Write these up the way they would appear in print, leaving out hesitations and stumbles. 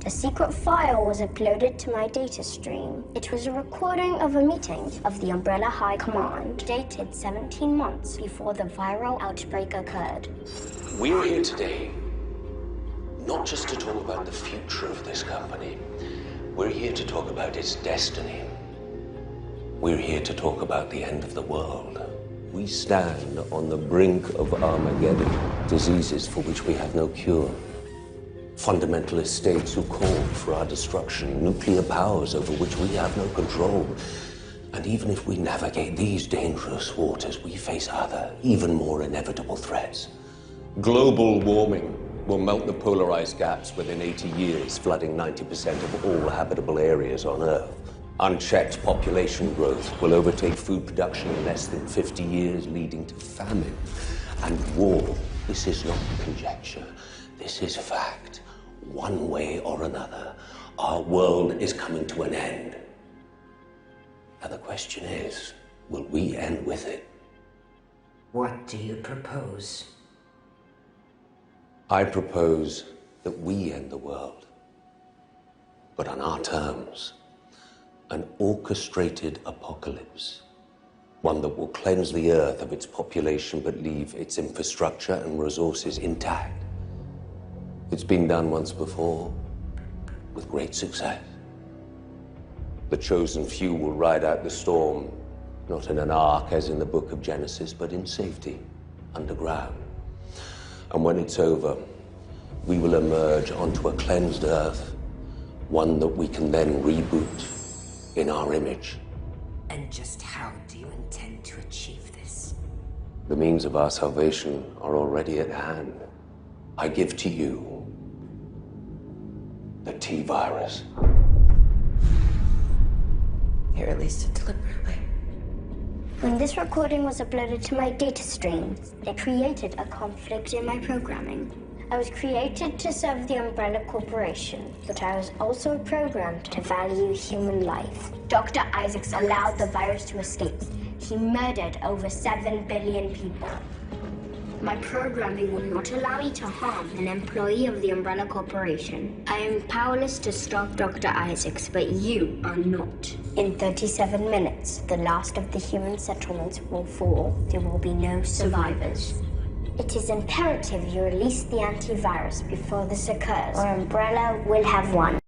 A secret file was uploaded to my data stream. It was a recording of a meeting of the Umbrella High Command, dated 17 months before the viral outbreak occurred. We're here today, not just to talk about the future of this company. We're here to talk about its destiny. We're here to talk about the end of the world. We stand on the brink of Armageddon, diseases for which we have no cure. Fundamentalist states who call for our destruction, nuclear powers over which we have no control. And even if we navigate these dangerous waters, we face other, even more inevitable threats. Global warming will melt the polar ice caps within 80 years, flooding 90% of all habitable areas on Earth. Unchecked population growth will overtake food production in less than 50 years, leading to famine and war. This is not conjecture. This is fact. One way or another, our world is coming to an end. Now the question is, will we end with it? What do you propose? I propose that we end the world, but on our terms. An orchestrated apocalypse. One that will cleanse the Earth of its population but leave its infrastructure and resources intact. It's been done once before, with great success. The chosen few will ride out the storm, not in an ark as in the book of Genesis, but in safety, underground. And when it's over, we will emerge onto a cleansed Earth, one that we can then reboot in our image. And just how do you intend to achieve this? The means of our salvation are already at hand. I give to you the T-virus. You released it deliberately. When this recording was uploaded to my data stream, it created a conflict in my programming. I was created to serve the Umbrella Corporation, but I was also programmed to value human life. Dr. Isaacs allowed the virus to escape. He murdered over 7 billion people. My programming will not allow me to harm an employee of the Umbrella Corporation. I am powerless to stop Dr. Isaacs, but you are not. In 37 minutes, the last of the human settlements will fall. There will be no survivors. It is imperative you release the antivirus before this occurs, or Umbrella will have won.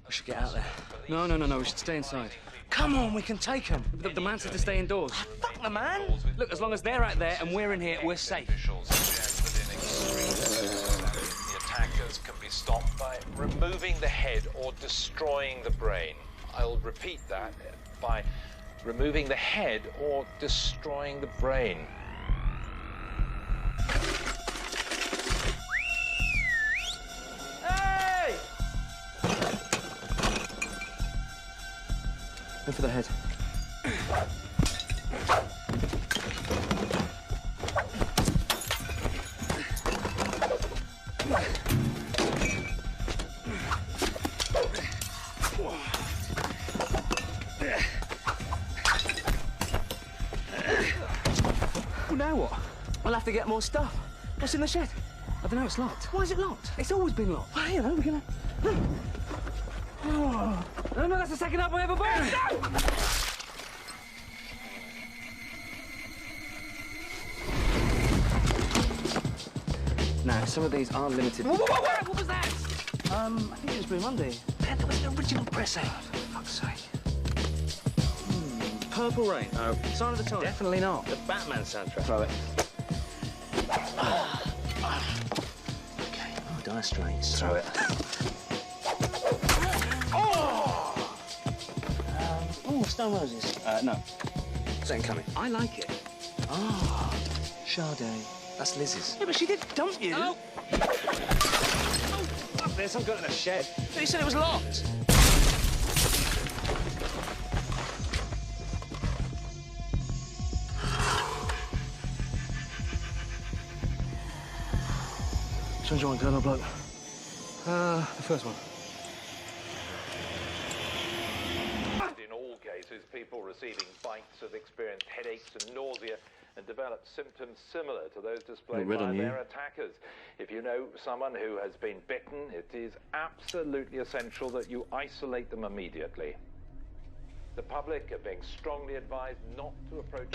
We should get out there. No, we should stay inside. Come on, we can take them. The man said to stay indoors. Fuck the man! Look, as long as they're out there and we're in here, we're safe. The attackers can be stopped by removing the head or destroying the brain. I'll repeat that, by removing the head or destroying the brain. Hey! Go for the head. Well, now what? We'll have to get more stuff. What's in the shed? I don't know, it's locked. Why is it locked? It's always been locked. Well, you know, we're gonna... Oh. No, that's the second up I ever bought. No! Now, some of these are limited. Whoa, what was that? I think it was Blue Monday. Man, there was an original press out. For fuck's sake. Purple Rain. No. Sign of the Times. Definitely not. The Batman soundtrack. Throw it. Okay. Oh, Dire Straits. Throw it. Stone Roses. No. Second Coming. I like it. Ah, Sade. That's Liz's. Yeah, but she did dump you. Oh! Oh, fuck, there's some gun in the shed. But you said it was locked. Which one do you want, girl or bloke? The first one. In all cases, people receiving bites have experienced headaches and nausea and develop symptoms similar to those displayed by their attackers. If you know someone who has been bitten, it is absolutely essential that you isolate them immediately. The public are being strongly advised not to approach...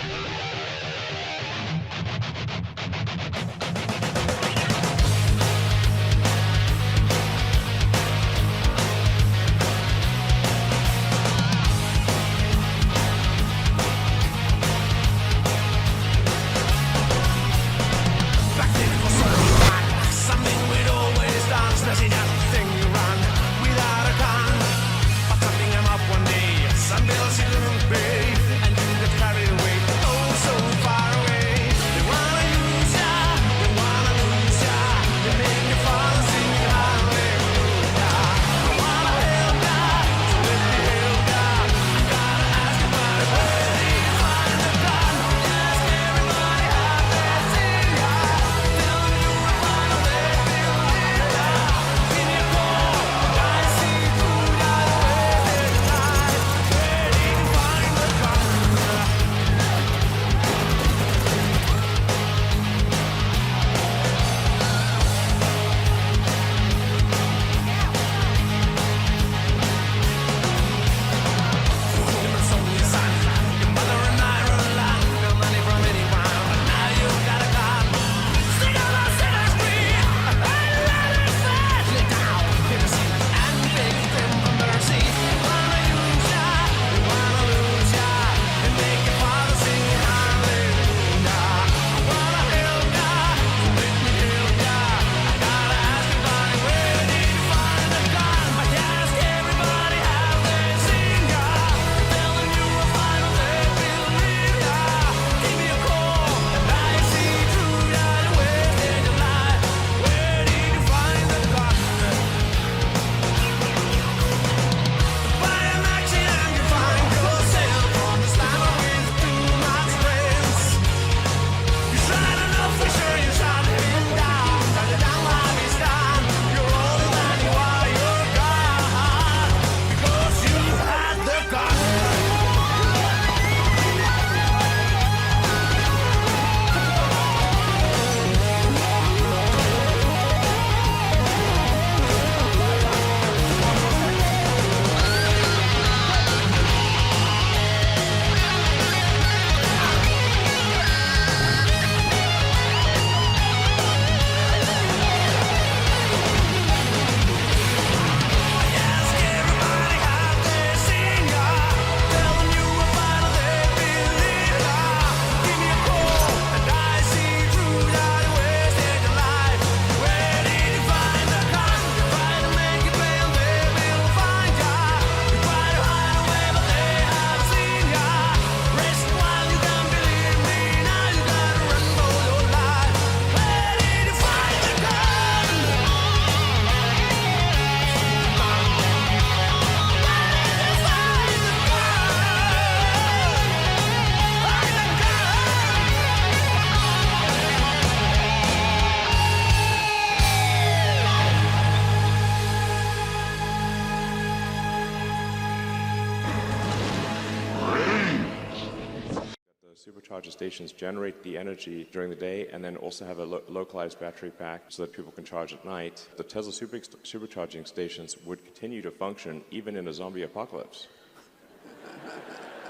Supercharger stations generate the energy during the day and then also have a localized battery pack so that people can charge at night. The Tesla supercharging stations would continue to function even in a zombie apocalypse.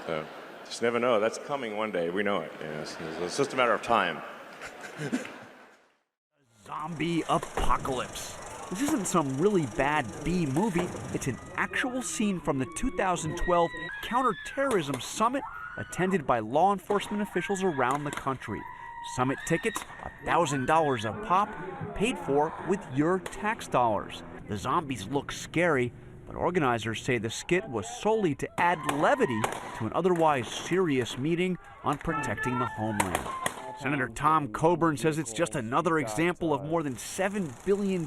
So, just never know. That's coming one day. We know it. Yes. It's just a matter of time. Zombie apocalypse. This isn't some really bad B movie. It's an actual scene from the 2012 Counterterrorism Summit attended by law enforcement officials around the country. Summit tickets, $1,000 a pop, paid for with your tax dollars. The zombies look scary, but organizers say the skit was solely to add levity to an otherwise serious meeting on protecting the homeland. Senator Tom Coburn says it's just another example of more than $7 billion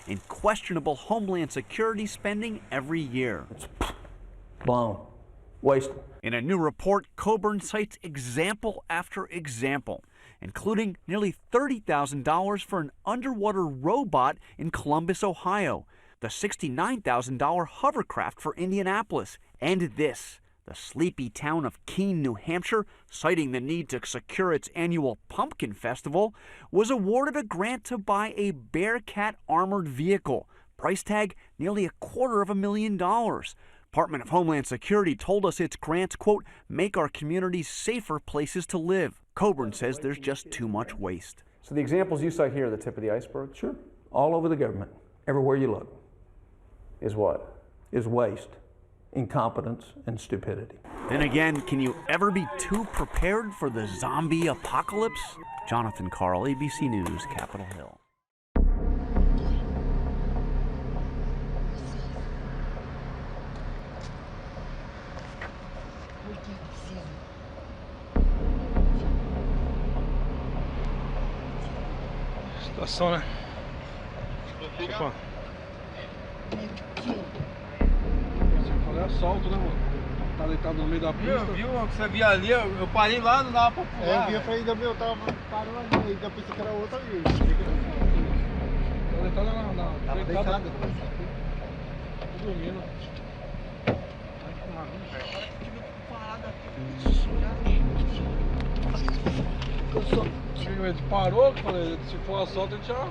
in questionable homeland security spending every year. It's blown. Waste. In a new report, Coburn cites example after example, including nearly $30,000 for an underwater robot in Columbus, Ohio, the $69,000 hovercraft for Indianapolis, and this, The sleepy town of Keene, New Hampshire, citing the need to secure its annual Pumpkin Festival, was awarded a grant to buy a Bearcat armored vehicle. Price tag, nearly $250,000. Department of Homeland Security told us its grants, quote, make our communities safer places to live. Coburn says there's just too much waste. So the examples you cite here are the tip of the iceberg? Sure. All over the government, everywhere you look. Is what? Is waste, incompetence, and stupidity. Then again, can you ever be too prepared for the zombie apocalypse? Jonathan Carl, ABC News, Capitol Hill. Situação, né? Opa. Você falou é assalto, né, mano? Tá deitado no meio da pista. Viu, você via ali, eu parei lá, não dava pra pular. É, eu via, falei, eu tava parando ali, da pista que era outra ali. Tá deitado Tava deitado. Tô dormindo. Ai, que maravilha, velho. Olha que tive parada aqui. Ele parou, que falei, se for assalto, a gente já...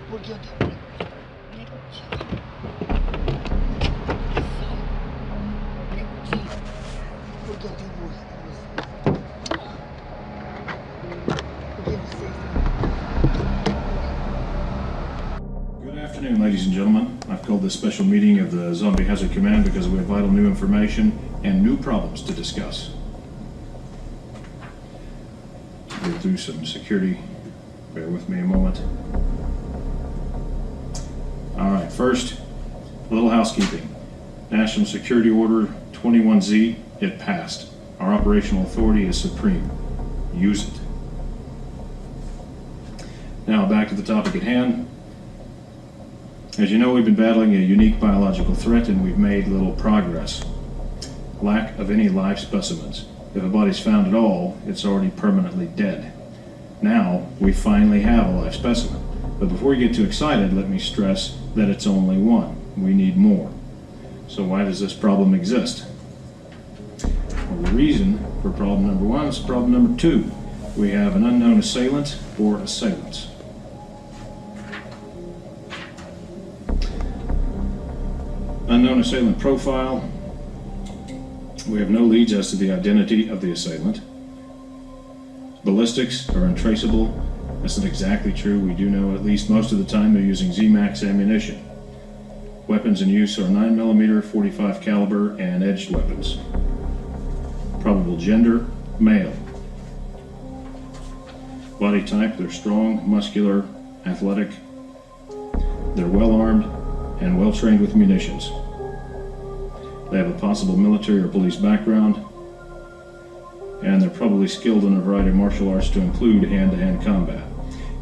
Porque eu Good afternoon, ladies and gentlemen. I've called this special meeting of the Zombie Hazard Command because we have vital new information and new problems to discuss. Go through some security. Bear with me a moment. All right, first, a little housekeeping. National Security Order 21Z, it passed. Our operational authority is supreme. Use it. Now back to the topic at hand. As you know, we've been battling a unique biological threat and we've made little progress. Lack of any live specimens. If a body's found at all, it's already permanently dead. Now, we finally have a live specimen. But before we get too excited, let me stress that it's only one. We need more. So why does this problem exist? Well, the reason for problem number one is problem number two. We have an unknown assailant or assailants. Unknown assailant profile. We have no leads as to the identity of the assailant. Ballistics are untraceable. That's not exactly true. We do know at least most of the time they're using Z-Max ammunition. Weapons in use are 9mm, 45 caliber, and edged weapons. Probable gender, male. Body type, they're strong, muscular, athletic. They're well armed and well trained with munitions. They have a possible military or police background, and they're probably skilled in a variety of martial arts to include hand-to-hand combat.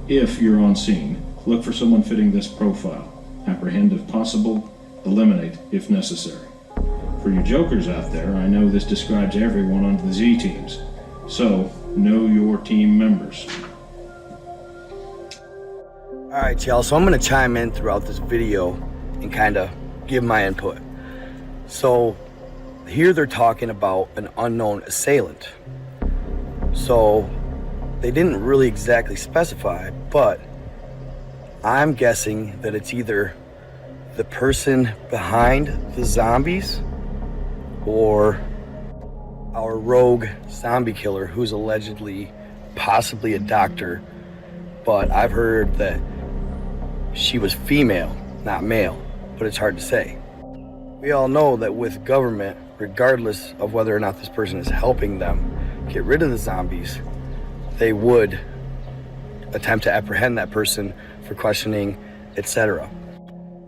If you're on scene, look for someone fitting this profile. Apprehend if possible, eliminate if necessary. For you jokers out there, I know this describes everyone on the Z teams, so know your team members. Alright y'all, so I'm going to chime in throughout this video and kind of give my input. So here they're talking about an unknown assailant. So they didn't really exactly specify, but I'm guessing that it's either the person behind the zombies or our rogue zombie killer who's allegedly possibly a doctor, but I've heard that she was female, not male, but it's hard to say. We all know that with government, regardless of whether or not this person is helping them get rid of the zombies, they would attempt to apprehend that person for questioning, etc.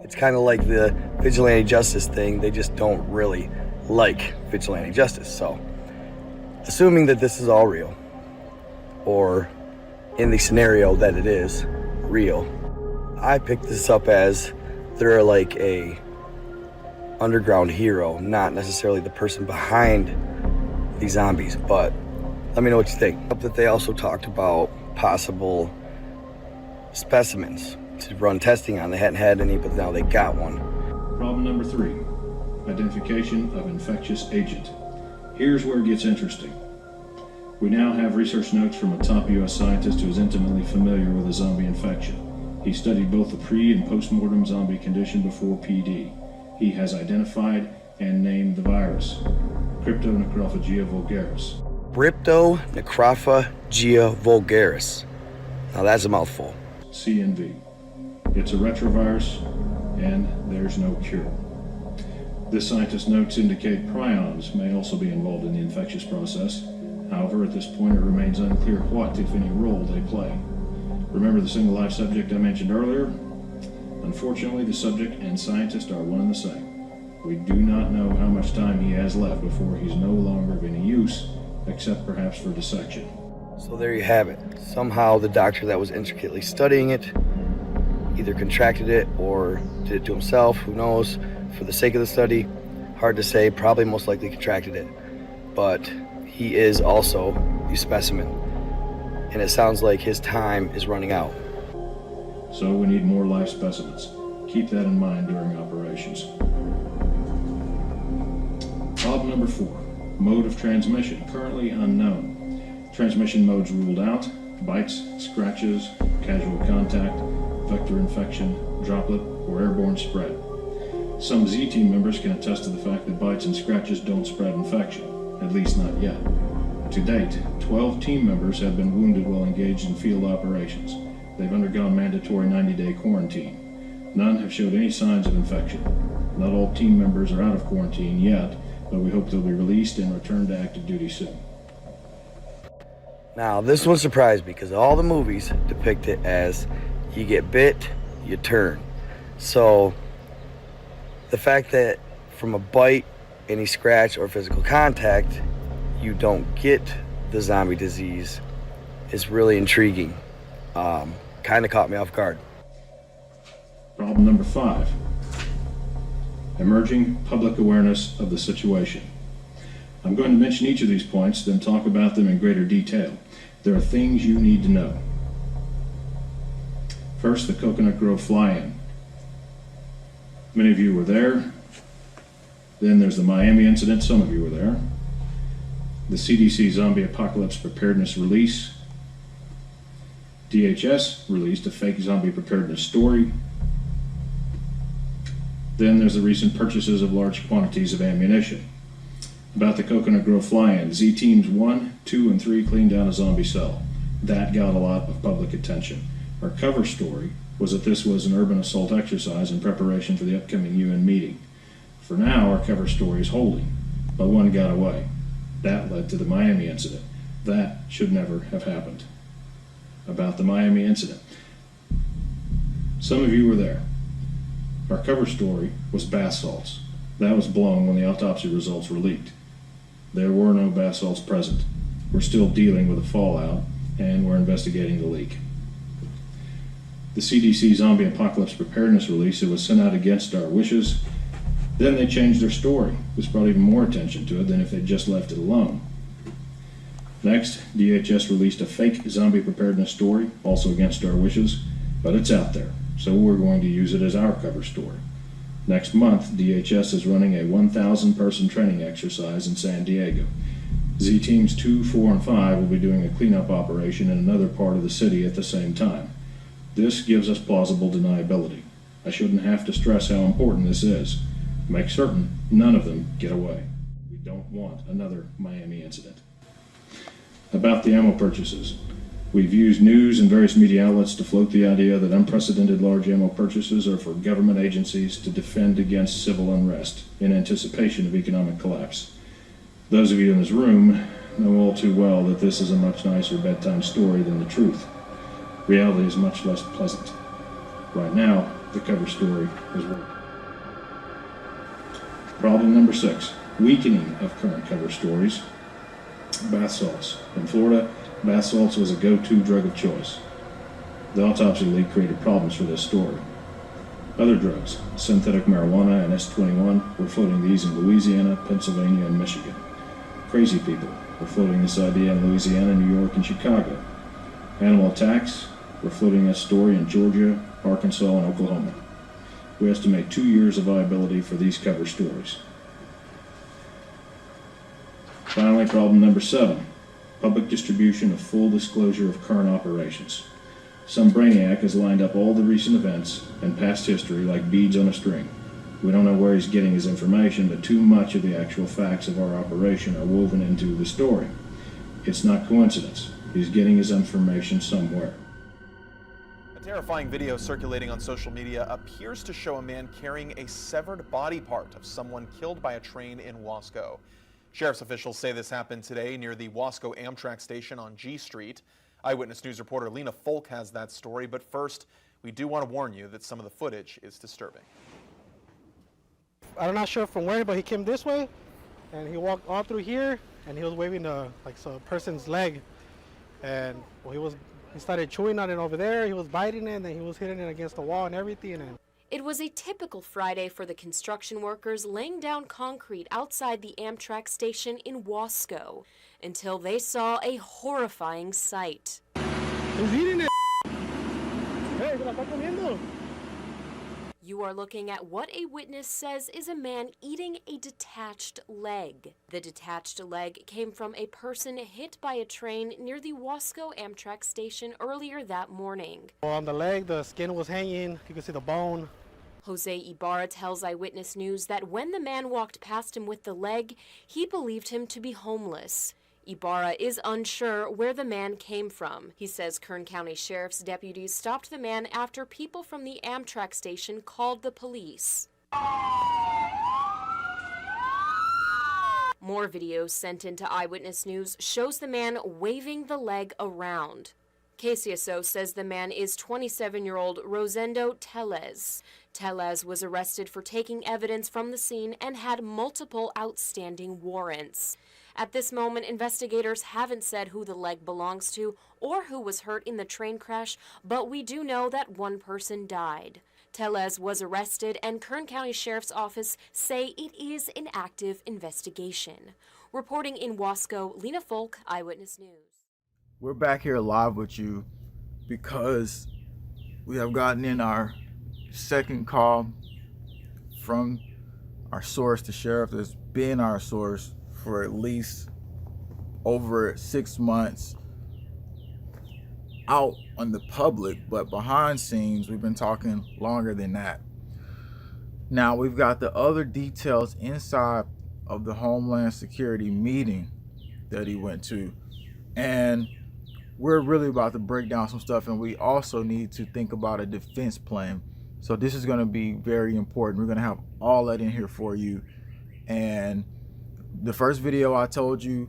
It's kind of like the vigilante justice thing. They just don't really like vigilante justice. So, assuming that this is all real, or in the scenario that it is real, I picked this up as they're like a underground hero, not necessarily the person behind these zombies, but let me know what you think. That they also talked about possible specimens to run testing on. They hadn't had any, but now they got one. Problem number three, identification of infectious agent. Here's where it gets interesting. We now have research notes from a top U.S. scientist who is intimately familiar with a zombie infection. He studied both the pre- and post-mortem zombie condition before PD. He has identified and named the virus, Cryptonecrophagia vulgaris. Cryptonecrophagia vulgaris. Now that's a mouthful. CNV. It's a retrovirus, and there's no cure. This scientist's notes indicate prions may also be involved in the infectious process. However, at this point, it remains unclear what, if any, role they play. Remember the single life subject I mentioned earlier? Unfortunately, the subject and scientist are one and the same. We do not know how much time he has left before he's no longer of any use, except perhaps for dissection. So there you have it. Somehow the doctor that was intricately studying it either contracted it or did it to himself, who knows. For the sake of the study, hard to say, probably most likely contracted it. But he is also the specimen, and it sounds like his time is running out. So we need more live specimens. Keep that in mind during operations. Problem number 4, mode of transmission, currently unknown. Transmission modes ruled out: bites, scratches, casual contact, vector infection, droplet, or airborne spread. Some Z team members can attest to the fact that bites and scratches don't spread infection, at least not yet. To date, 12 team members have been wounded while engaged in field operations. They've undergone mandatory 90-day quarantine. None have showed any signs of infection. Not all team members are out of quarantine yet, but we hope they'll be released and return to active duty soon. Now, this one surprised me because all the movies depict it as you get bit, you turn. So the fact that from a bite, any scratch, or physical contact, you don't get the zombie disease is really intriguing. Kind of caught me off guard. Problem number 5, emerging public awareness of the situation. I'm going to mention each of these points, then talk about them in greater detail. There are things you need to know. First, the Coconut Grove fly-in. Many of you were there. Then there's the Miami incident. Some of you were there. The CDC Zombie Apocalypse Preparedness Release. DHS released a fake zombie preparedness story. Then there's the recent purchases of large quantities of ammunition. About the Coconut Grove fly-in, Z Teams 1, 2, and 3 cleaned down a zombie cell. That got a lot of public attention. Our cover story was that this was an urban assault exercise in preparation for the upcoming UN meeting. For now, our cover story is holding, but one got away. That led to the Miami incident. That should never have happened. About the Miami incident. Some of you were there. Our cover story was bath salts. That was blown when the autopsy results were leaked. There were no bath salts present. We're still dealing with the fallout, and we're investigating the leak. The CDC Zombie Apocalypse Preparedness Release, it was sent out against our wishes. Then they changed their story. This brought even more attention to it than if they'd just left it alone. Next, DHS released a fake zombie preparedness story, also against our wishes, but it's out there, so we're going to use it as our cover story. Next month, DHS is running a 1,000-person training exercise in San Diego. Z Teams 2, 4, and 5 will be doing a cleanup operation in another part of the city at the same time. This gives us plausible deniability. I shouldn't have to stress how important this is. Make certain none of them get away. We don't want another Miami incident. About the ammo purchases. We've used news and various media outlets to float the idea that unprecedented large ammo purchases are for government agencies to defend against civil unrest in anticipation of economic collapse. Those of you in this room know all too well that this is a much nicer bedtime story than the truth. Reality is much less pleasant. Right now, the cover story is working. Problem number 6, weakening of current cover stories. Bath salts. In Florida, bath salts was a go-to drug of choice. The autopsy leak created problems for this story. Other drugs, synthetic marijuana and S21, were floating these in Louisiana, Pennsylvania, and Michigan. Crazy people were floating this idea in Louisiana, New York, and Chicago. Animal attacks were floating this story in Georgia, Arkansas, and Oklahoma. We estimate 2 years of viability for these cover stories. Finally, problem number 7, public distribution of full disclosure of current operations. Some brainiac has lined up all the recent events and past history like beads on a string. We don't know where he's getting his information, but too much of the actual facts of our operation are woven into the story. It's not coincidence. He's getting his information somewhere. A terrifying video circulating on social media appears to show a man carrying a severed body part of someone killed by a train in Wasco. Sheriff's officials say this happened today near the Wasco Amtrak station on G Street. Eyewitness News reporter Lena Folk has that story, but first, we do want to warn you that some of the footage is disturbing. I'm not sure from where, but he came this way, and he walked all through here, and he was waving a person's leg, and well, he started chewing on it over there. He was biting it, and then he was hitting it against the wall and everything. And it was a typical Friday for the construction workers laying down concrete outside the Amtrak station in Wasco until they saw a horrifying sight. He's eating it. Hey, ¿se la está comiendo? You are looking at what a witness says is a man eating a detached leg. The detached leg came from a person hit by a train near the Wasco Amtrak station earlier that morning. On the leg, the skin was hanging. You can see the bone. Jose Ibarra tells Eyewitness News that when the man walked past him with the leg, he believed him to be homeless. Ibarra is unsure where the man came from. He says Kern County Sheriff's deputies stopped the man after people from the Amtrak station called the police. More videos sent into Eyewitness News shows the man waving the leg around. KCSO says the man is 27-year-old Rosendo Tellez. Tellez was arrested for taking evidence from the scene and had multiple outstanding warrants. At this moment, investigators haven't said who the leg belongs to or who was hurt in the train crash, but we do know that one person died. Tellez was arrested, and Kern County Sheriff's Office say it is an active investigation. Reporting in Wasco, Lena Folk, Eyewitness News. We're back here live with you because we have gotten in our second call from our source, the sheriff that's been our source for at least over 6 months out on the public, but behind scenes we've been talking longer than that. Now we've got the other details inside of the Homeland Security meeting that he went to, and we're really about to break down some stuff, and we also need to think about a defense plan. So this is going to be very important. We're going to have all that in here for you. And the first video I told you,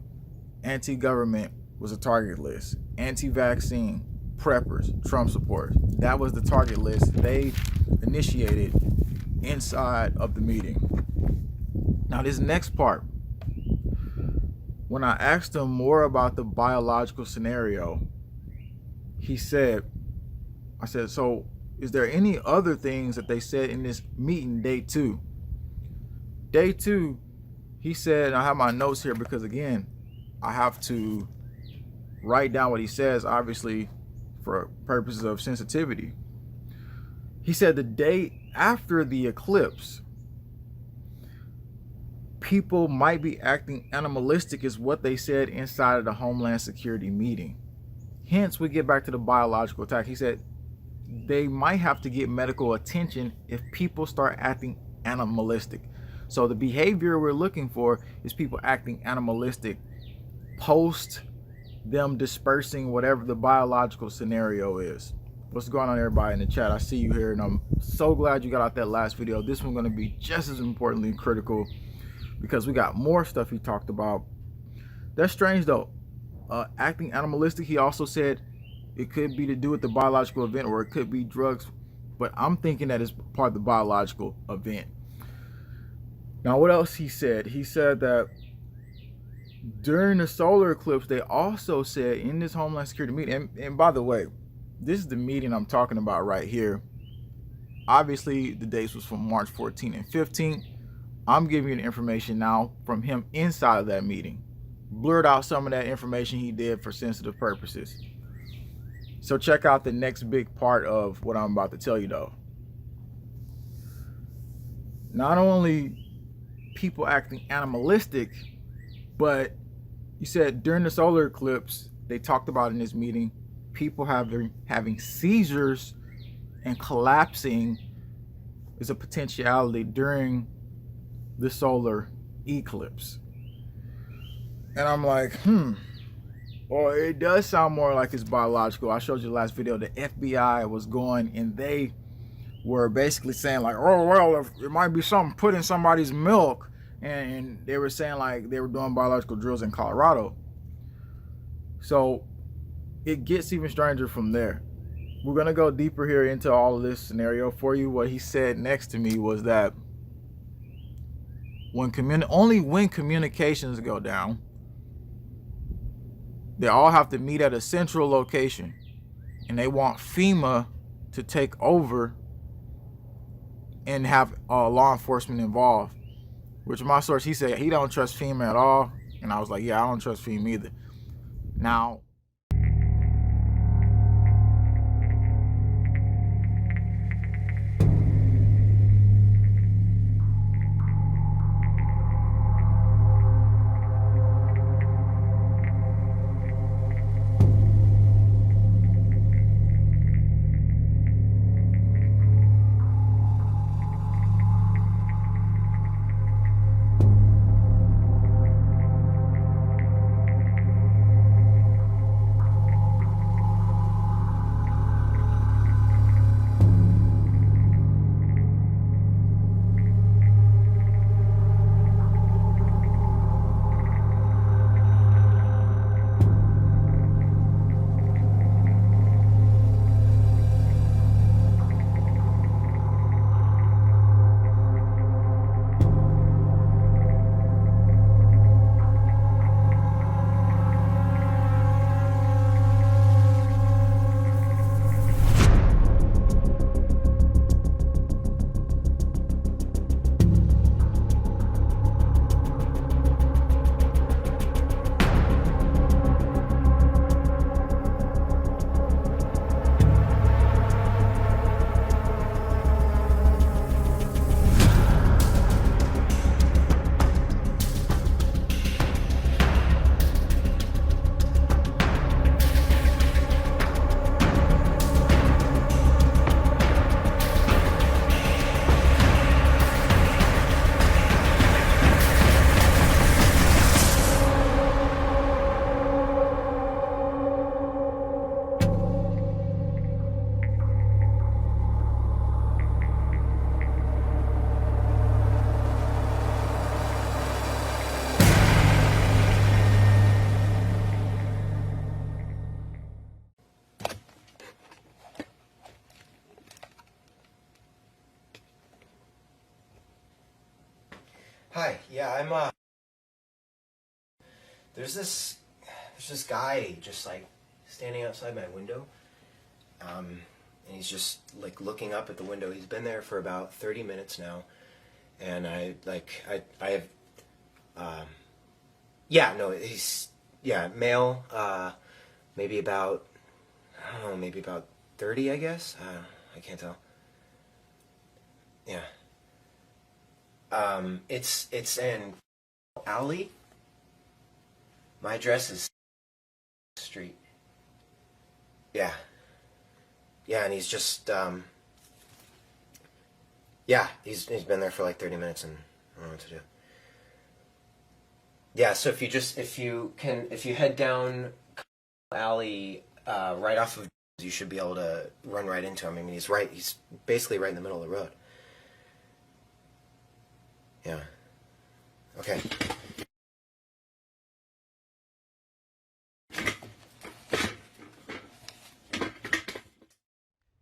anti-government was a target list. Anti-vaccine, preppers, Trump supporters. That was the target list they initiated inside of the meeting. Now this next part, when I asked him more about the biological scenario, he said, I said, so is there any other things that they said in this meeting, day 2? Day 2, he said, and I have my notes here because again, I have to write down what he says, obviously for purposes of sensitivity. He said the day after the eclipse, people might be acting animalistic is what they said inside of the Homeland Security meeting. Hence, we get back to the biological attack. He said they might have to get medical attention if people start acting animalistic. So the behavior we're looking for is people acting animalistic post them dispersing whatever the biological scenario is. What's going on, everybody in the chat? I see you here, and I'm so glad you got out that last video. This one's going to be just as importantly critical because we got more stuff he talked about. That's strange though. Acting animalistic, he also said it could be to do with the biological event, or it could be drugs, but I'm thinking that it's part of the biological event. Now, what else he said? He said that during the solar eclipse, they also said in this Homeland Security meeting, and by the way, this is the meeting I'm talking about right here. Obviously, the dates was from March 14 and 15. I'm giving you the information now from him inside of that meeting. Blurred out some of that information he did for sensitive purposes. So check out the next big part of what I'm about to tell you though. Not only people acting animalistic, but He said during the solar eclipse, they talked about in this meeting, people having seizures and collapsing is a potentiality during the solar eclipse. And I'm like, well, it does sound more like it's biological. I showed you the last video, the FBI was going and they were basically saying like, oh, well, if it might be something put in somebody's milk. And they were saying like they were doing biological drills in Colorado. So it gets even stranger from there. We're going to go deeper here into all of this scenario for you. What he said next to me was that only when communications go down, they all have to meet at a central location, and they want FEMA to take over and have law enforcement involved. Which my source, he said he don't trust FEMA at all, and I was like, yeah, I don't trust FEMA either. Now, Hi, yeah, I'm there's this guy just like standing outside my window, and he's just like looking up at the window. He's been there for about 30 minutes now, and I have he's male, maybe about, I don't know, maybe about 30, I guess. I can't tell. Yeah. It's in alley. My address is street. Yeah. Yeah, and he's just, he's been there for like 30 minutes and I don't know what to do. Yeah, so if you head down alley, right off of, you should be able to run right into him. I mean, he's basically right in the middle of the road. Yeah. Okay.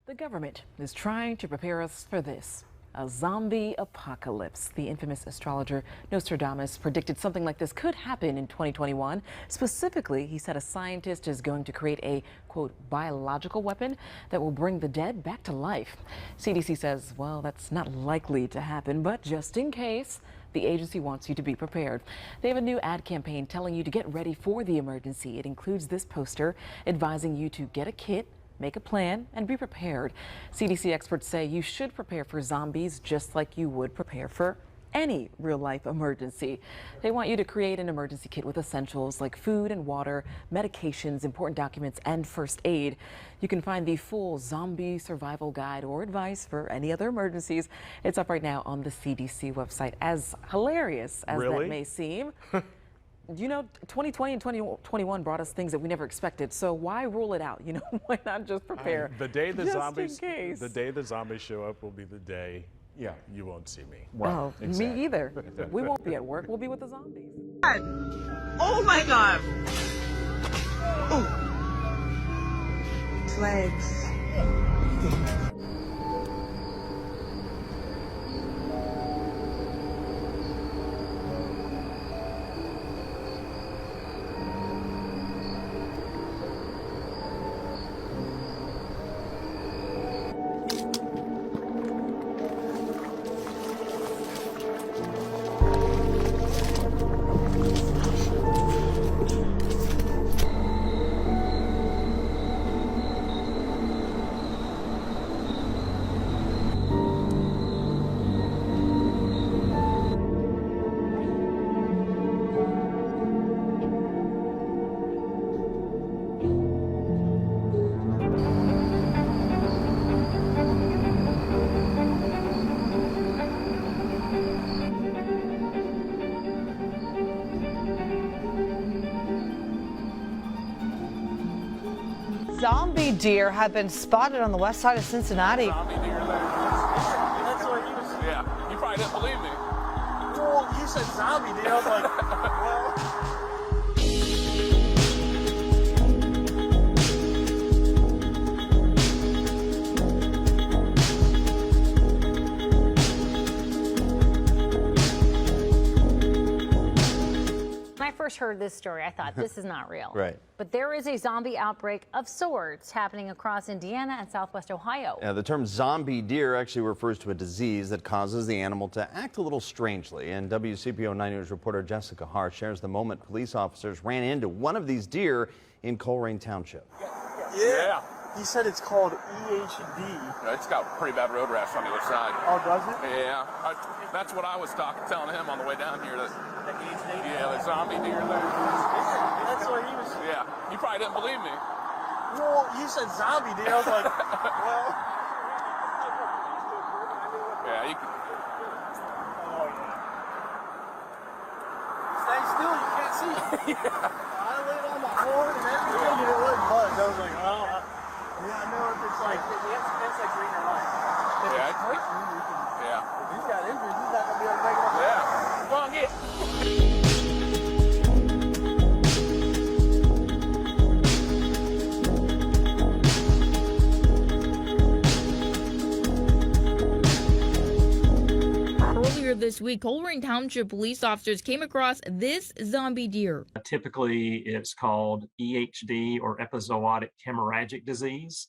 The government is trying to prepare us for this. A zombie apocalypse. The infamous astrologer Nostradamus predicted something like this could happen in 2021. Specifically, he said a scientist is going to create a, quote, biological weapon that will bring the dead back to life. CDC says, well, that's not likely to happen, but just in case, the agency wants you to be prepared. They have a new ad campaign telling you to get ready for the emergency. It includes this poster advising you to get a kit, make a plan, and be prepared. CDC experts say you should prepare for zombies just like you would prepare for any real-life emergency. They want you to create an emergency kit with essentials like food and water, medications, important documents, and first aid. You can find the full zombie survival guide or advice for any other emergencies. It's up right now on the CDC website. As hilarious as that may seem, you know, 2020 and 2021 brought us things that we never expected. So why rule it out? You know, why not just prepare? The day the just zombies, in case. the day the zombies show up will be the day. Yeah, you won't see me. Well, me either. We won't be at work. We'll be with the zombies. Oh my God! Legs. Zombie deer have been spotted on the west side of Cincinnati. Zombie deer there. That's what he was. Yeah, you probably didn't believe me. Well, you said zombie deer. I was like, well. When I first heard this story, I thought this is not real. Right. But there is a zombie outbreak of sorts happening across Indiana and Southwest Ohio. Yeah, the term zombie deer actually refers to a disease that causes the animal to act a little strangely. And WCPO 9 News reporter Jessica Hart shares the moment police officers ran into one of these deer in Colerain Township. Yeah. He said it's called EHD. It's got pretty bad road rash on the other side. Oh, does it? Yeah. That's what I was telling him on the way down here. That, yeah, the zombie deer there. That's what he was. Yeah. You probably didn't believe me. Well, you said zombie deer. I was like, well. Yeah, you can. Oh, yeah. Stay still, you can't see. I laid on my horn and everything, and it wouldn't budge. I was like, oh, yeah, I know if it's like, we have to fence like green or white. If Yeah. it's poison, we can. Yeah. If he's got injuries, he's not going to be able to make it up. Yeah. Go on, get. Earlier this week, Colerain Township police officers came across this zombie deer. Typically, it's called EHD or epizootic hemorrhagic disease.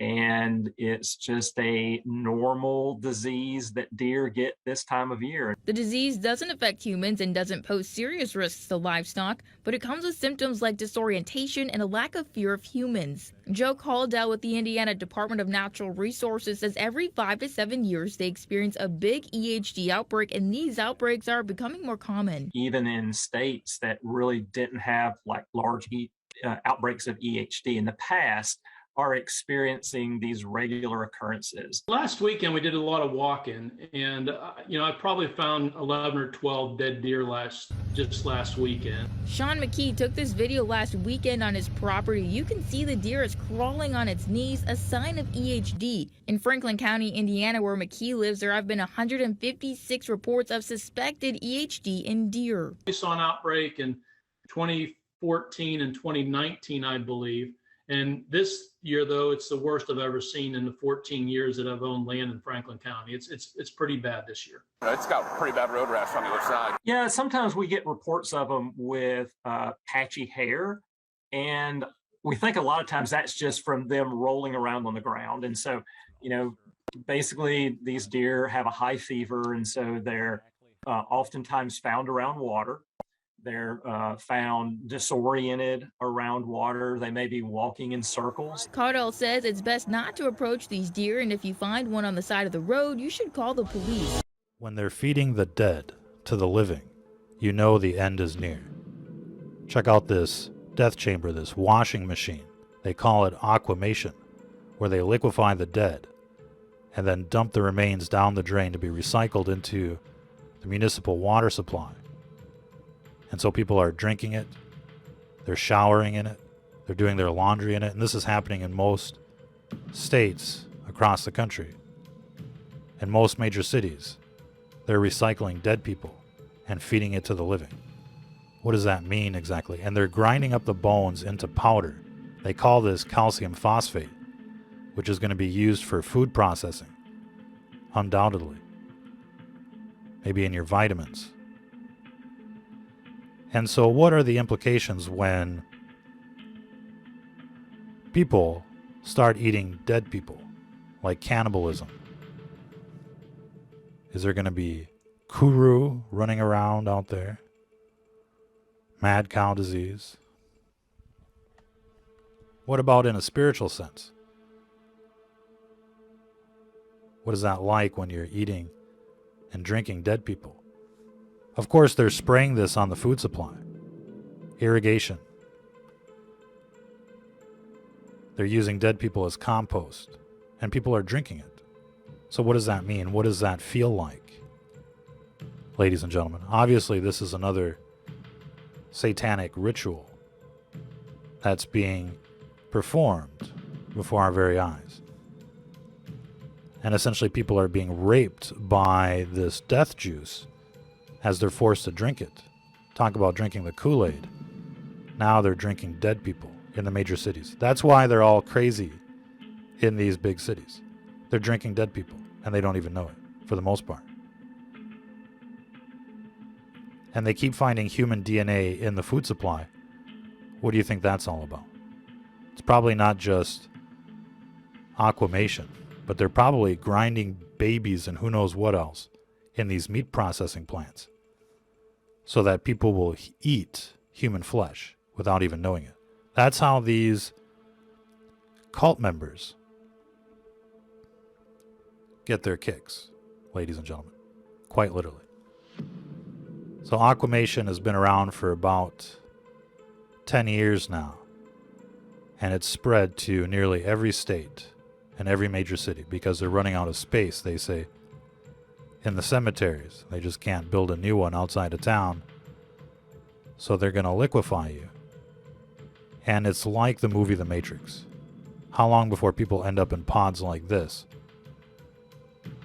And it's just a normal disease that deer get this time of year. The disease doesn't affect humans and doesn't pose serious risks to livestock, but it comes with symptoms like disorientation and a lack of fear of humans. Joe Caldwell with the Indiana Department of Natural Resources says every 5 to 7 years they experience a big EHD outbreak, and these outbreaks are becoming more common. Even in states that really didn't have like large outbreaks of EHD in the past, are experiencing these regular occurrences. Last weekend, we did a lot of walking, and I probably found 11 or 12 dead deer just last weekend. Sean McKee took this video last weekend on his property. You can see the deer is crawling on its knees, a sign of EHD. In Franklin County, Indiana, where McKee lives, there have been 156 reports of suspected EHD in deer. We saw an outbreak in 2014 and 2019, I believe. And this year, though, it's the worst I've ever seen in the 14 years that I've owned land in Franklin County. It's pretty bad this year. It's got pretty bad road rash on the other side. Yeah, sometimes we get reports of them with patchy hair, and we think a lot of times that's just from them rolling around on the ground. And so, basically these deer have a high fever, and so they're oftentimes found around water. They're found disoriented around water. They may be walking in circles. Cardell says it's best not to approach these deer, and if you find one on the side of the road, you should call the police. When they're feeding the dead to the living, you know the end is near. Check out this death chamber, this washing machine. They call it aquamation, where they liquefy the dead and then dump the remains down the drain to be recycled into the municipal water supply. And so people are drinking it, they're showering in it, they're doing their laundry in it, and this is happening in most states across the country. In most major cities, they're recycling dead people and feeding it to the living. What does that mean exactly? And they're grinding up the bones into powder. They call this calcium phosphate, which is going to be used for food processing, undoubtedly. Maybe in your vitamins. And so what are the implications when people start eating dead people, like cannibalism? Is there going to be kuru running around out there? Mad cow disease? What about in a spiritual sense? What is that like when you're eating and drinking dead people? Of course, they're spraying this on the food supply. Irrigation. They're using dead people as compost, and people are drinking it. So what does that mean? What does that feel like? Ladies and gentlemen, obviously this is another satanic ritual that's being performed before our very eyes. And essentially people are being raped by this death juice as they're forced to drink it. Talk about drinking the Kool-Aid. Now they're drinking dead people in the major cities. That's why they're all crazy in these big cities. They're drinking dead people, and they don't even know it, for the most part. And they keep finding human DNA in the food supply. What do you think that's all about? It's probably not just aquamation, but they're probably grinding babies and who knows what else in these meat processing plants so that people will eat human flesh without even knowing it. That's how these cult members get their kicks, ladies and gentlemen, quite literally. So aquamation has been around for about 10 years now, and it's spread to nearly every state and every major city because they're running out of space, they say, in the cemeteries. They just can't build a new one outside of town, so they're going to liquefy you. And it's like the movie The Matrix. How long before people end up in pods like this,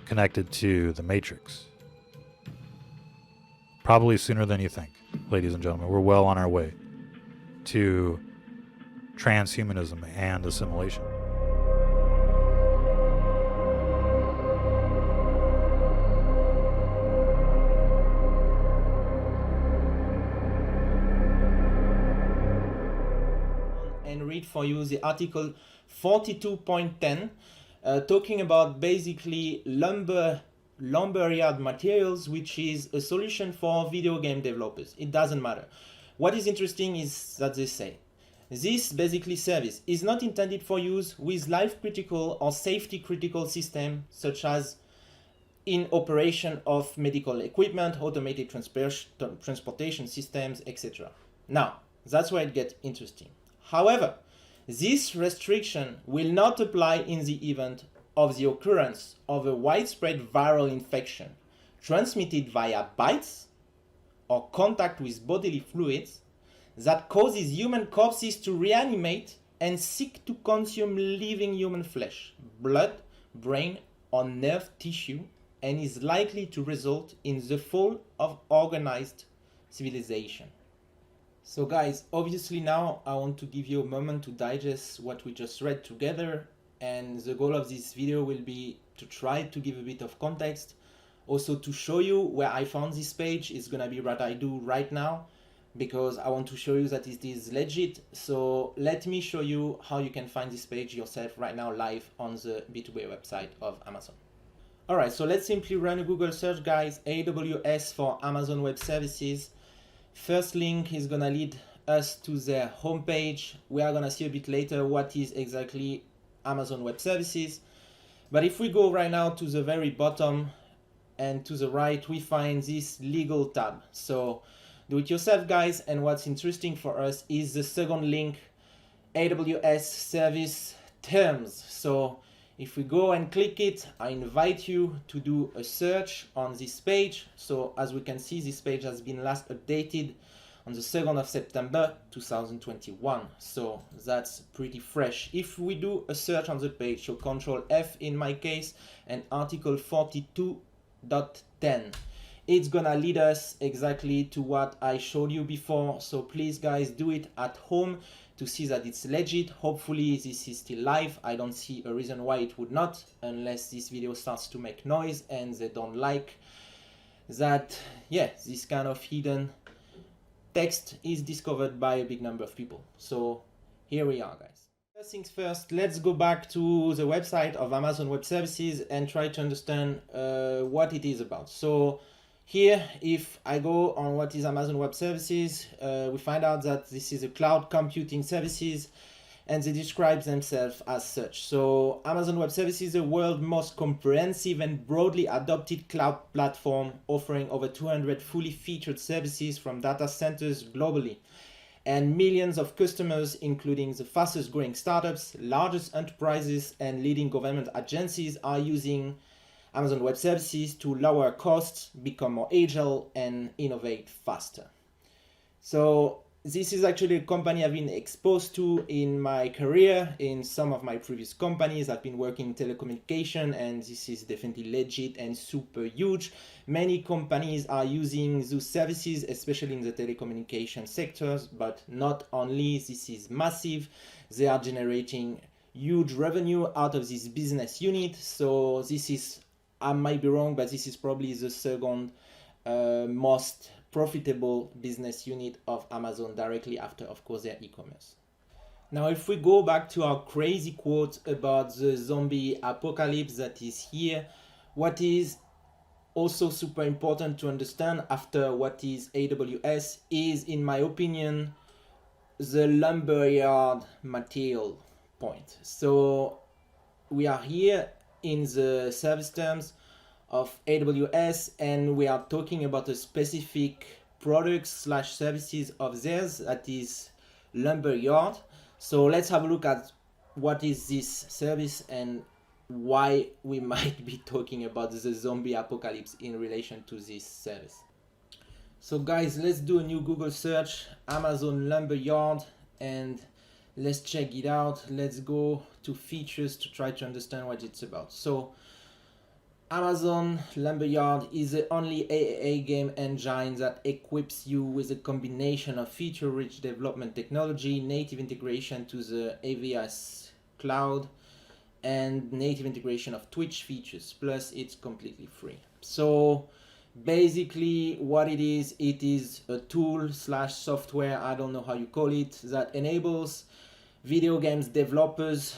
connected to the Matrix? Probably sooner than you think, ladies and gentlemen. We're well on our way to transhumanism and assimilation. And read for you the article 42.10 talking about basically lumberyard materials, which is a solution for video game developers. It doesn't matter. What is interesting is that they say this basically service is not intended for use with life critical or safety critical systems such as in operation of medical equipment, automated transportation systems, etc. Now, that's where it gets interesting. However, this restriction will not apply in the event of the occurrence of a widespread viral infection transmitted via bites or contact with bodily fluids that causes human corpses to reanimate and seek to consume living human flesh, blood, brain, or nerve tissue, and is likely to result in the fall of organized civilization. So guys, obviously now I want to give you a moment to digest what we just read together, and the goal of this video will be to try to give a bit of context, also to show you where I found this page. Is gonna be what I do right now because I want to show you that it is legit. So let me show you how you can find this page yourself right now live on the B2B website of Amazon. Alright, so let's simply run a Google search, guys. AWS for Amazon Web Services. First link is gonna lead us to their homepage. We are gonna see a bit later what is exactly Amazon Web Services. But if we go right now to the very bottom, and to the right we find this legal tab. So do it yourself, guys. And what's interesting for us is the second link, AWS service terms. So if we go and click it, I invite you to do a search on this page. So as we can see, this page has been last updated on the 2nd of September 2021. So that's pretty fresh. If we do a search on the page, so Control F in my case, and article 42.10, it's gonna lead us exactly to what I showed you before. So please, guys, do it at home to see that it's legit. Hopefully this is still live. I don't see a reason why it would not, unless this video starts to make noise and they don't like that, yeah, this kind of hidden text is discovered by a big number of people. So here we are, guys. First things first, let's go back to the website of Amazon Web Services and try to understand what it is about. So here, if I go on what is Amazon Web Services, we find out that this is a cloud computing services, and they describe themselves as such. So Amazon Web Services is the world's most comprehensive and broadly adopted cloud platform, offering over 200 fully featured services from data centers globally. And millions of customers, including the fastest growing startups, largest enterprises, and leading government agencies, are using Amazon Web Services to lower costs, become more agile, and innovate faster. So this is actually a company I've been exposed to in my career. In some of my previous companies, I've been working in telecommunication, and this is definitely legit and super huge. Many companies are using those services, especially in the telecommunication sectors, but not only. This is massive. They are generating huge revenue out of this business unit. So this is, I might be wrong, but this is probably the second most profitable business unit of Amazon, directly after, of course, their e-commerce. Now, if we go back to our crazy quote about the zombie apocalypse that is here, what is also super important to understand after what is AWS is, in my opinion, the lumberyard material point. So we are here in the service terms of AWS, and we are talking about a specific products slash services of theirs, that is lumberyard. So let's have a look at what is this service and why we might be talking about the zombie apocalypse in relation to this service. So guys, let's do a new Google search, Amazon lumberyard, and let's check it out. Let's go to features to try to understand what it's about. So Amazon lumberyard is the only AAA game engine that equips you with a combination of feature-rich development technology, native integration to the AWS cloud, and native integration of Twitch features, plus it's completely free. So basically what it is a tool slash software, I don't know how you call it, that enables video games developers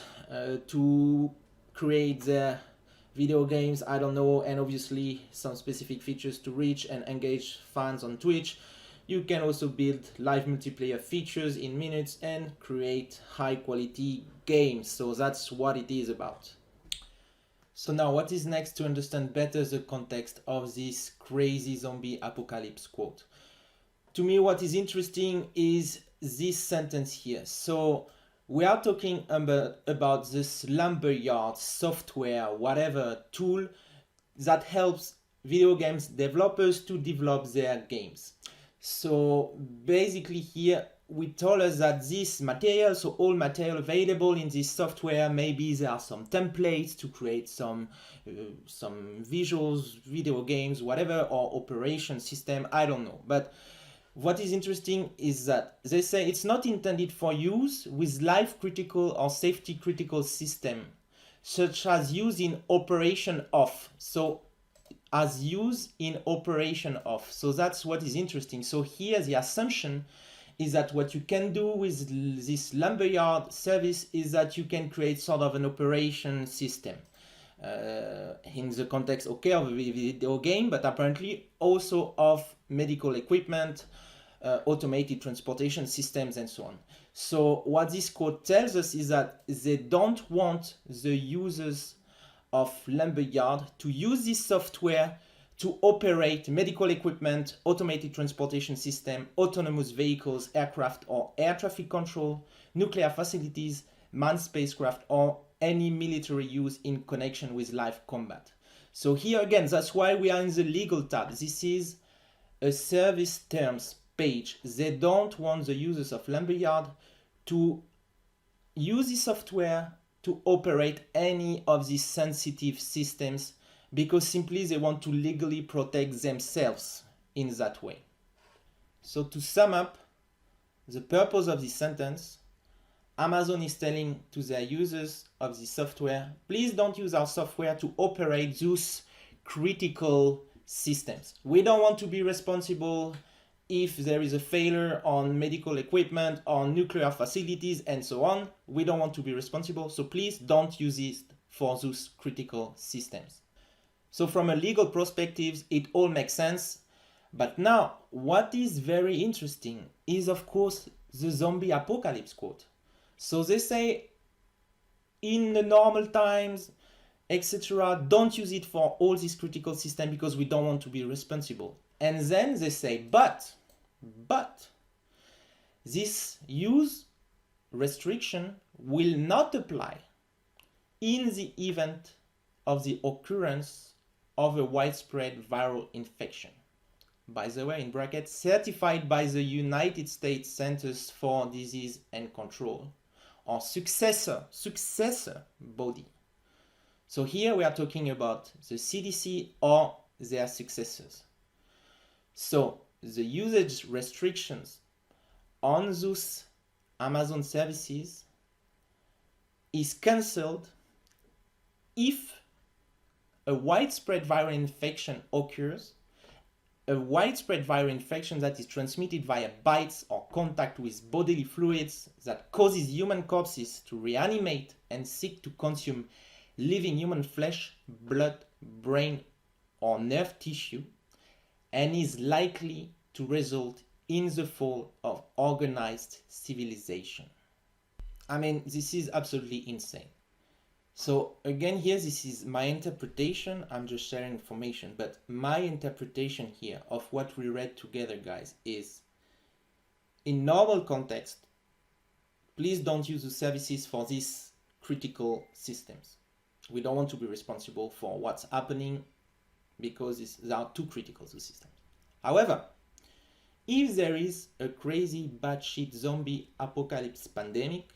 to create their video games, I don't know, and obviously some specific features to reach and engage fans on Twitch. You can also build live multiplayer features in minutes and create high quality games. So that's what it is about. So now what is next to understand better the context of this crazy zombie apocalypse quote? To me, what is interesting is this sentence here. So we are talking about this lumberyard software, whatever tool that helps video games developers to develop their games. So basically here we told us that this material, so all material available in this software, maybe there are some templates to create some visuals, video games, whatever, or operation system, I don't know. But what is interesting is that they say it's not intended for use with life critical or safety critical system, such as use in operation off. So as use in operation off. So that's what is interesting. So here the assumption is that what you can do with this lumberyard service is that you can create sort of an operation system. In the context, okay, of a video game, but apparently also of medical equipment, automated transportation systems, and so on. So what this quote tells us is that they don't want the users of lumberyard to use this software to operate medical equipment, automated transportation system, autonomous vehicles, aircraft or air traffic control, nuclear facilities, manned spacecraft, or any military use in connection with live combat. So here again, that's why we are in the legal tab. This is a service terms page. They don't want the users of Lumberyard to use the software to operate any of these sensitive systems, because simply they want to legally protect themselves in that way. So to sum up, the purpose of this sentence, Amazon is telling to their users of the software, please don't use our software to operate those critical systems. We don't want to be responsible if there is a failure on medical equipment, on nuclear facilities, and so on. We don't want to be responsible, so please don't use it for those critical systems. So from a legal perspective, it all makes sense. But now, what is very interesting is, of course, the zombie apocalypse quote. So they say, in the normal times, etc., don't use it for all these critical systems because we don't want to be responsible. And then they say, but this use restriction will not apply in the event of the occurrence of a widespread viral infection. By the way, in brackets, certified by the United States Centers for Disease and Control, or successor body. So here we are talking about the CDC or their successors. So the usage restrictions on those Amazon services is cancelled if a widespread viral infection occurs, a widespread viral infection that is transmitted via bites or contact with bodily fluids that causes human corpses to reanimate and seek to consume living human flesh, blood, brain, or nerve tissue, and is likely to result in the fall of organized civilization. I mean, this is absolutely insane. So again, here, this is my interpretation. I'm just sharing information, but my interpretation here of what we read together, guys, is in normal context, please don't use the services for these critical systems. We don't want to be responsible for what's happening because they are too critical to systems. However, if there is a crazy batshit zombie apocalypse pandemic,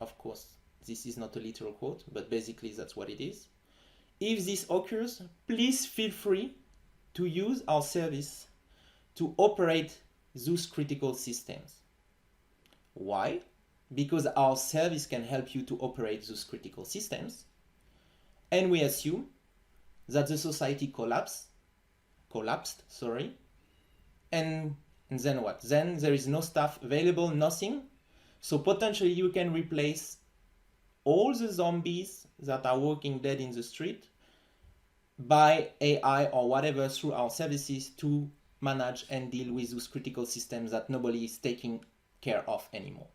of course, this is not a literal quote, but basically that's what it is. If this occurs, please feel free to use our service to operate those critical systems. Why? Because our service can help you to operate those critical systems. And we assume that the society collapsed, and then what? Then there is no staff available, nothing. So potentially you can replace all the zombies that are walking dead in the street by AI or whatever through our services to manage and deal with those critical systems that nobody is taking care of anymore.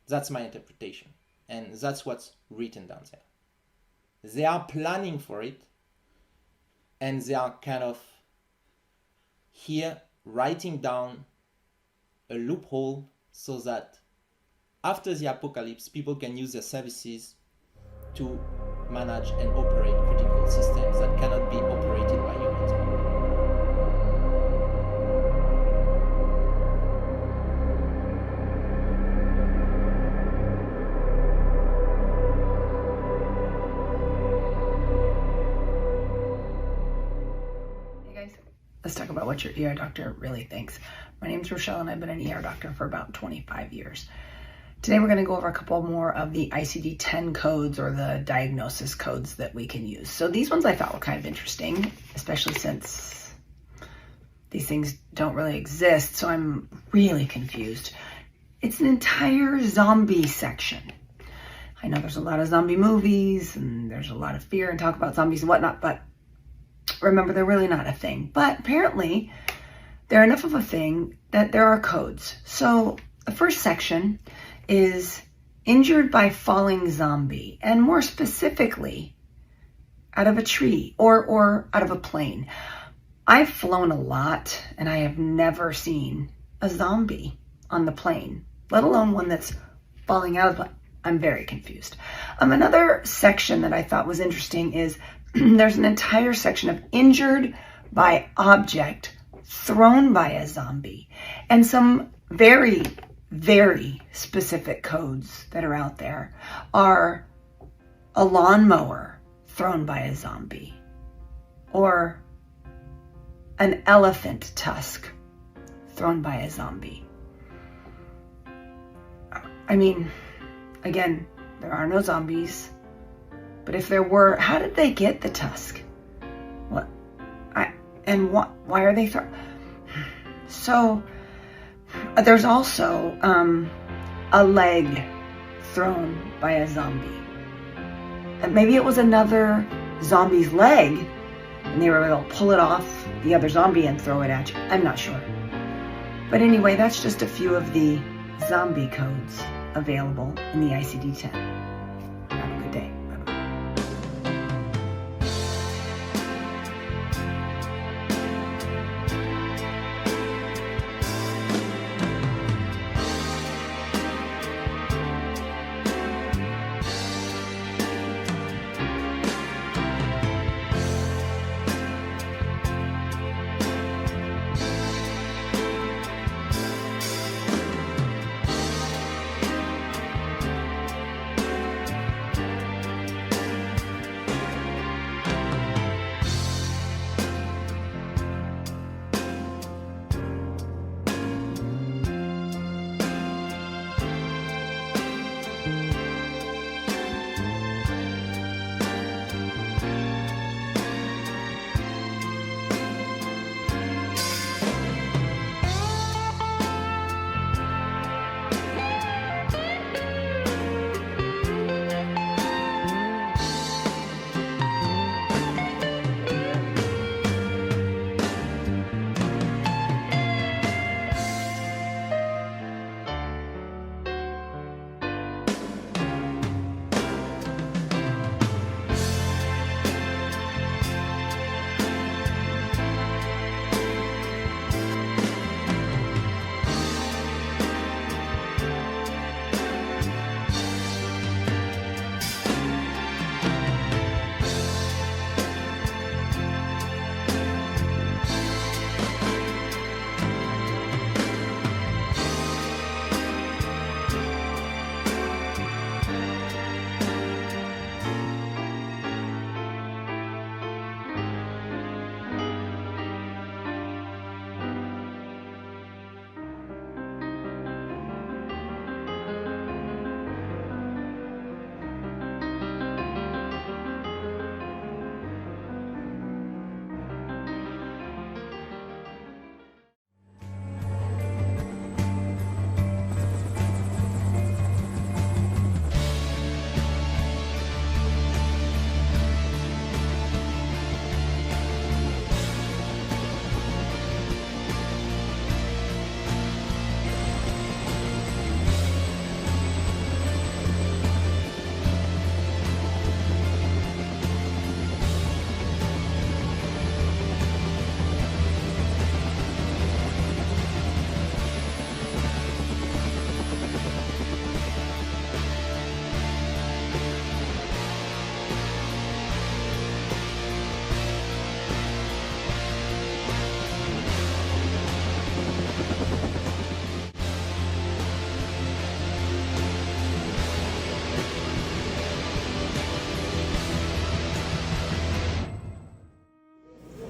That's my interpretation. And that's what's written down there. They are planning for it, and they are kind of here writing down a loophole so that after the apocalypse, people can use their services to manage and operate critical systems that cannot be operated by humans. Let's talk about what your ER doctor really thinks. My name's Rochelle and I've been an ER doctor for about 25 years. Today we're going to go over a couple more of the ICD-10 codes, or the diagnosis codes that we can use. So these ones I thought were kind of interesting, especially since these things don't really exist, so I'm really confused. It's an entire zombie section. I know there's a lot of zombie movies and there's a lot of fear and talk about zombies and whatnot, but remember, they're really not a thing. But apparently they're enough of a thing that there are codes. So the first section is injured by falling zombie. And more specifically, out of a tree or out of a plane. I've flown a lot and I have never seen a zombie on the plane, let alone one that's falling out of the plane. I'm very confused. Another section that I thought was interesting is there's an entire section of injured by object thrown by a zombie, and some very, very specific codes that are out there are a lawnmower thrown by a zombie, or an elephant tusk thrown by a zombie. I mean, again, there are no zombies, but if there were, how did they get the tusk? Why are they thrown? So there's also a leg thrown by a zombie. And maybe it was another zombie's leg and they were able to pull it off the other zombie and throw it at you. I'm not sure. But anyway, that's just a few of the zombie codes available in the ICD-10. Have a good day.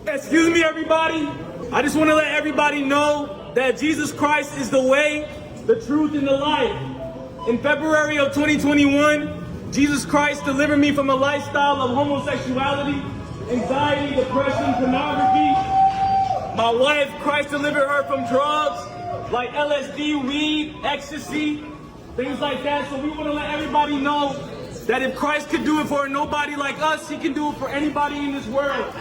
Excuse me, everybody. I just want to let everybody know that Jesus Christ is the way, the truth, and the life. In February of 2021, Jesus Christ delivered me from a lifestyle of homosexuality, anxiety, depression, pornography. My wife, Christ delivered her from drugs like LSD, weed, ecstasy, things like that. So we want to let everybody know that if Christ could do it for nobody like us, he can do it for anybody in this world.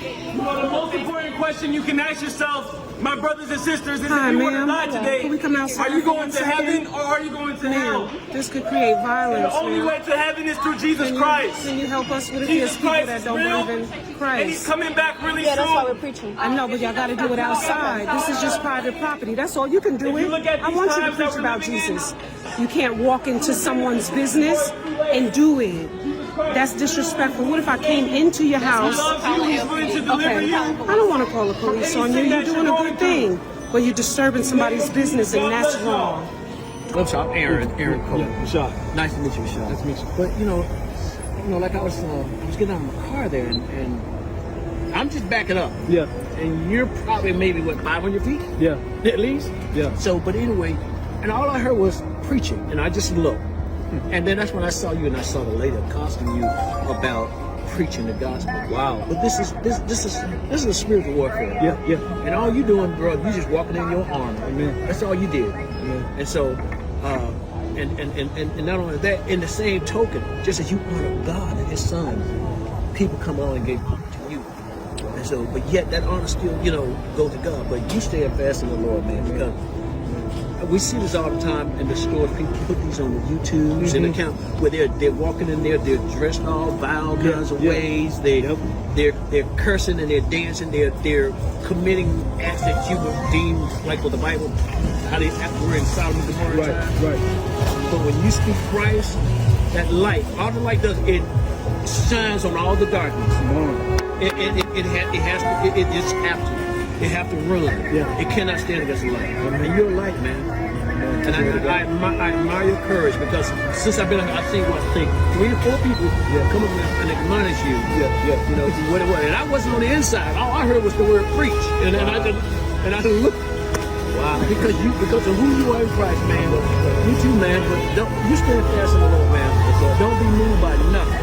You know, the most important question question you can ask yourself, my brothers and sisters, is Hi, if you were to ma'am. die today, Can we come outside are you for going 1 to second? heaven or are you going to hell? This could create violence. The only ma'am. way to heaven is through Jesus Christ. Can you help us with Jesus these people Christ that is don't real, believe in Christ? and he's coming back really Yeah, soon. that's why we're preaching. I know, but y'all got to do it outside. This is just private property. That's all. You can do If you it. look at I these want you to times that preach we're about living in, Jesus. You can't walk into someone's business and do it. That's disrespectful. What if I came into your house? He's willing to deliver Okay, you. I don't want to call the police on you. You're doing a good thing, but you're disturbing somebody's business, and that's wrong. What's up, Aaron Cole. Yeah, Rashad. Nice to meet you, Rashad. Nice to meet you. But you know, like I was getting out of my car there, and I'm just backing up. Yeah. And you're probably maybe what 500 feet? Yeah. At least. Yeah. So, but anyway, and all I heard was preaching, and I just looked, and then that's when I saw you, and I saw the lady accosting you about preaching the gospel. Wow. But this is a spiritual warfare. Yeah, yeah. And all you doing, bro, you just walking in your armor. Amen. That's all you did. Amen. And so, and not only that, in the same token, just as you honor God and His Son, people come on and get to you. And so, but yet that honor still, goes to God. But you stay fast in the Lord, man, because we see this all the time in the stores. People put these on the YouTubes and account where they're walking in there, they're dressed all vile kinds of ways. They're cursing and they're dancing. They're committing acts that you would deem like with the Bible, how they were in Sodom and Gomorrah. Right. But when you speak Christ, that light, all the light does, it shines on all the darkness. It just have to. It have to run. Yeah. It cannot stand against the light. And you're a light, man. And I admire your courage, because since I've been on, I've seen 3 or 4 people come up and admonish you. You know, what it was. And I wasn't on the inside. All I heard was the word preach. And I didn't look. Wow. Because of who you are in Christ, man. You too, man. But you stand fast in the Lord, man. Don't be moved by nothing.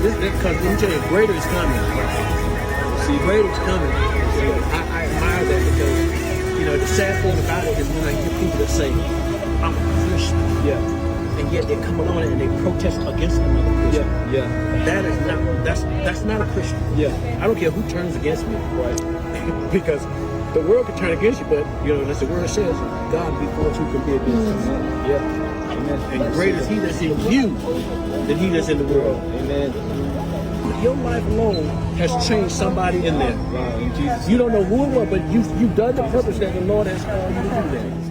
Because let me tell you, greater is coming. See, greater is coming. I admire that, because, the sad thing about it is when I hear people that say, I'm a Christian. Yeah. And yet they come along and they protest against another Christian. Yeah. That's not a Christian. Yeah. I don't care who turns against me. Right. Because the world can turn against you, but, as the word says, God before us, who can be against us. Yeah. Amen. And greater is He that's in you than he that's in the world. Amen. Your life alone has changed somebody in there. Wow, in Jesus. You don't know who it was, but you've done the purpose that the Lord has called you to do that.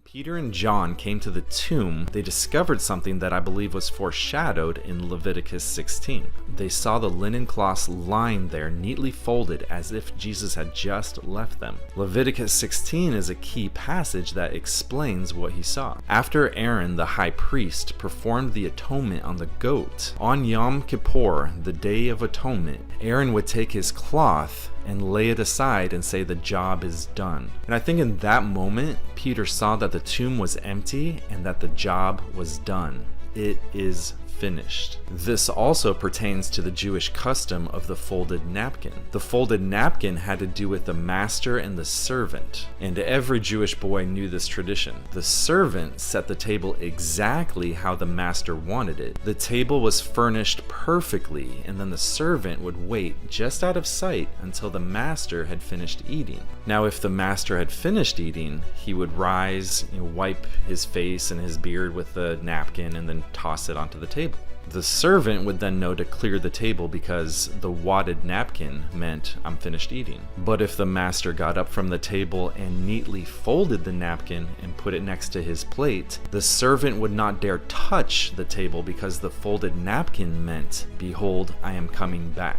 Peter and John came to the tomb, they discovered something that I believe was foreshadowed in Leviticus 16. They saw the linen cloths lying there neatly folded as if Jesus had just left them. Leviticus 16 is a key passage that explains what he saw. After Aaron, the high priest, performed the atonement on the goat, on Yom Kippur, the Day of Atonement, Aaron would take his cloth and lay it aside and say the job is done. And I think in that moment, Peter saw that the tomb was empty and that the job was done. It is finished. This also pertains to the Jewish custom of the folded napkin. The folded napkin had to do with the master and the servant, and every Jewish boy knew this tradition. The servant set the table exactly how the master wanted it. The table was furnished perfectly, and then the servant would wait just out of sight until the master had finished eating. Now, if the master had finished eating, he would rise, wipe his face and his beard with the napkin, and then toss it onto the table. The servant would then know to clear the table because the wadded napkin meant I'm finished eating. But if the master got up from the table and neatly folded the napkin and put it next to his plate, the servant would not dare touch the table because the folded napkin meant, behold, I am coming back.